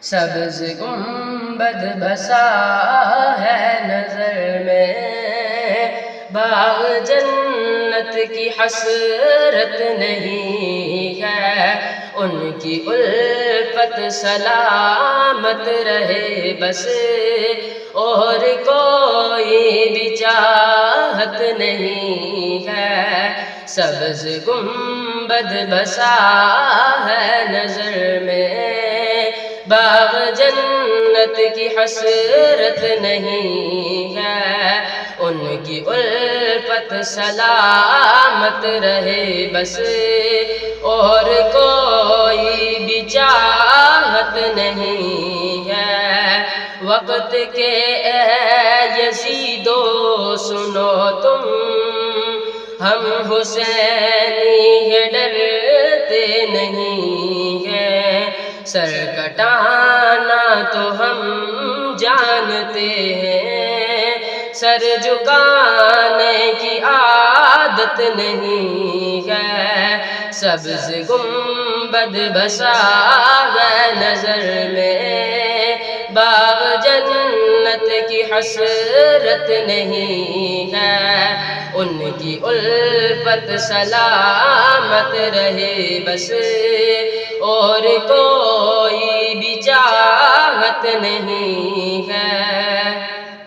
سبز گنبد بسا ہے نظر میں، باغ جنت کی حسرت نہیں ہے، ان کی الفت سلامت رہے بس، اور کوئی بھی چاہت نہیں ہے۔ سبز گنبد بسا ہے نظر میں، باغ جنت کی حسرت نہیں ہے، ان کی الفت سلامت رہے بس، اور کوئی بھی چاہت نہیں ہے۔ وقت کے اے یزیدو سنو تم، ہم حسینی ہیں ڈرتے نہیں ہیں، سر کٹانا تو ہم جانتے ہیں، سر جھکانے کی عادت نہیں ہے۔ سبز گنبد بسا ہے نظر میں، باغ جنت کی حسرت نہیں ہے، ان کی الفت سلامت رہے بس، اور کوئی بھی چاہت نہیں ہے۔